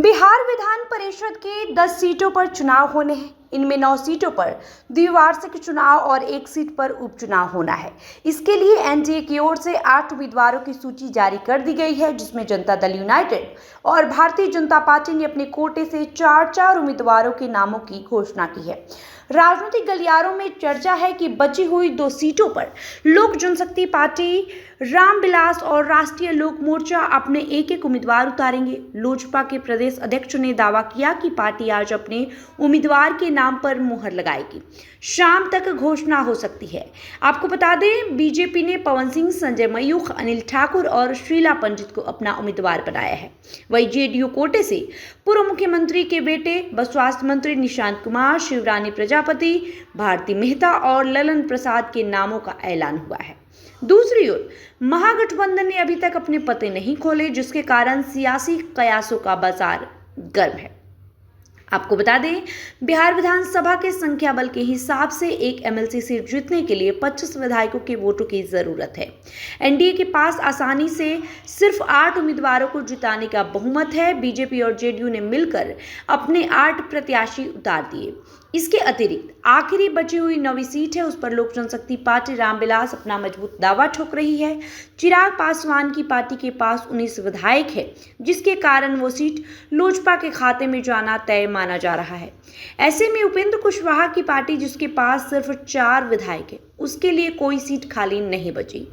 बिहार विधान परिषद की 10 सीटों पर चुनाव होने हैं। इनमें 9 सीटों पर द्विवार्षिक चुनाव और 1 सीट पर उपचुनाव होना है। इसके लिए एनडीए की ओर से 8 उम्मीदवारों की सूची जारी कर दी गई है, जिसमें जनता दल यूनाइटेड और भारतीय जनता पार्टी ने अपने कोटे से 4 उम्मीदवारों के नामों की घोषणा की है। राजनीतिक गलियारों में चर्चा है कि बची हुई 2 सीटों पर लोक जनशक्ति पार्टी रामविलास और राष्ट्रीय लोक मोर्चा अपने एक उम्मीदवार उतारेंगे। लोजपा के प्रदेश अध्यक्ष ने दावा किया कि पार्टी आज अपने उम्मीदवार के नाम पर मुहर लगाएगी। शाम तक घोषणा हो सकती है। आपको बता दें, बीजेपी ने पवन सिंह, संजय मयूख, अनिल ठाकुर और शीला पंडित को अपना उम्मीदवार बनाया है। वहीं जेडीयू कोटे से पूर्व मुख्यमंत्री के बेटे व स्वास्थ्य मंत्री निशांत कुमार, शिवरानी प्रजापति, भारती मेहता और ललन प्रसाद के नामों का ऐलान हुआ है। दूसरी ओर महागठबंधन ने अभी तक अपने पते नहीं खोले, जिसके कारण सियासी कयासों का बाजार गर्म है। आपको बता दें, बिहार विधानसभा के संख्या बल के हिसाब से एक एमएलसी सीट जीतने के लिए 25 विधायकों के वोटों की जरूरत है। एनडीए के पास आसानी से सिर्फ 8 उम्मीदवारों को जिताने का बहुमत है। बीजेपी और जेडीयू ने मिलकर अपने 8 प्रत्याशी उतार दिए। इसके अतिरिक्त आखिरी बची हुई 9वीं सीट है, उस पर लोक जनशक्ति पार्टी रामविलास अपना मजबूत दावा ठोक रही है। चिराग पासवान की पार्टी के पास 19 विधायक है, जिसके कारण वो सीट लोजपा के खाते में जाना तय माना जा रहा है। ऐसे में उपेंद्र कुशवाहा की पार्टी, जिसके पास सिर्फ 4 विधायक है, उसके लिए कोई सीट खाली नहीं बची।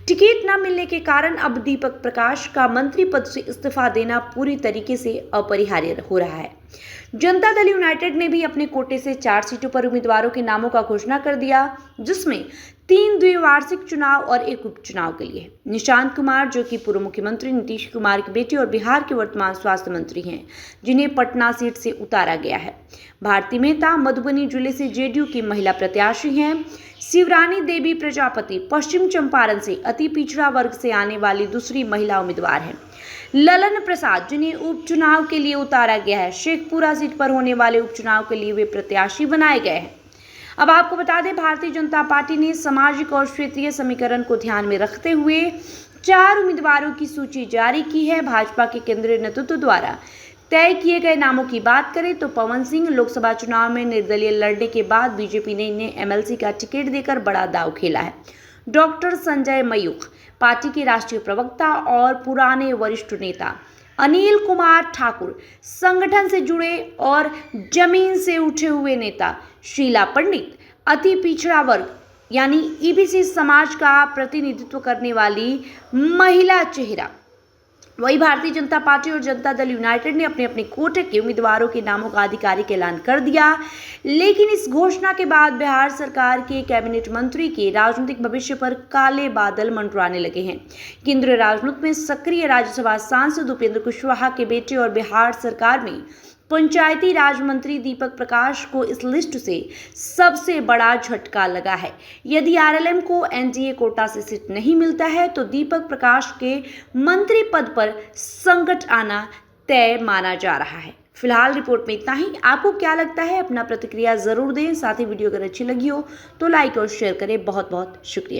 टिकट न मिलने के कारण अब दीपक प्रकाश का मंत्री पद से इस्तीफा देना पूरी तरीके से अपरिहार्य हो रहा है। जनता दल यूनाइटेड ने भी अपने कोटे से 4 सीटों पर उम्मीदवारों के नामों का घोषणा कर दिया, जिसमें 3 द्विवार्षिक चुनाव और 1 उपचुनाव के लिए। निशांत कुमार, जो कि पूर्व मुख्यमंत्री नीतीश कुमार के बेटे और बिहार के वर्तमान स्वास्थ्य मंत्री हैं, जिन्हें पटना सीट से उतारा गया है। भारती मेहता मधुबनी जिले से जेडीयू की महिला प्रत्याशी हैं। शिवरानी देवी प्रजापति पश्चिम चंपारण से अति पिछड़ा वर्ग से आने वाली दूसरी महिला उम्मीदवार हैं। ललन प्रसाद, जिन्हें उपचुनाव के लिए उतारा गया है, शेखपुरा सीट पर होने वाले उपचुनाव के लिए वे प्रत्याशी बनाए गए हैं। अब आपको बता दें, भारतीय जनता पार्टी ने सामाजिक और क्षेत्रीय समीकरण को ध्यान में रखते हुए 4 उम्मीदवारों की सूची जारी की है। भाजपा के केंद्रीय नेतृत्व द्वारा तय किए गए नामों की बात करें तो पवन सिंह लोकसभा चुनाव में निर्दलीय लड़ने के बाद बीजेपी ने इन्हें एमएलसी का टिकट देकर बड़ा दांव खेला है। डॉक्टर संजय मयूख, पार्टी के राष्ट्रीय प्रवक्ता और पुराने वरिष्ठ नेता अनिल कुमार ठाकुर, संगठन से जुड़े और जमीन से उठे हुए नेता शीला पंडित, अति पिछड़ा वर्ग यानी ईबीसी समाज का प्रतिनिधित्व करने वाली महिला चेहरा। वही भारतीय जनता पार्टी और जनता दल यूनाइटेड ने अपने अपने कोटे के उम्मीदवारों के नामों का आधिकारिक ऐलान कर दिया। लेकिन इस घोषणा के बाद बिहार सरकार के कैबिनेट मंत्री के राजनीतिक भविष्य पर काले बादल मंडराने लगे हैं। केंद्रीय राजनीति में सक्रिय राज्यसभा सांसद उपेंद्र कुशवाहा के बेटे और बिहार सरकार में पंचायती राज मंत्री दीपक प्रकाश को इस लिस्ट से सबसे बड़ा झटका लगा है। यदि आरएलएम को एनडीए कोटा से सीट नहीं मिलता है तो दीपक प्रकाश के मंत्री पद पर संकट आना तय माना जा रहा है। फिलहाल रिपोर्ट में इतना ही। आपको क्या लगता है, अपना प्रतिक्रिया जरूर दें। साथ ही वीडियो अगर अच्छी लगी हो तो लाइक और शेयर करें। बहुत बहुत शुक्रिया।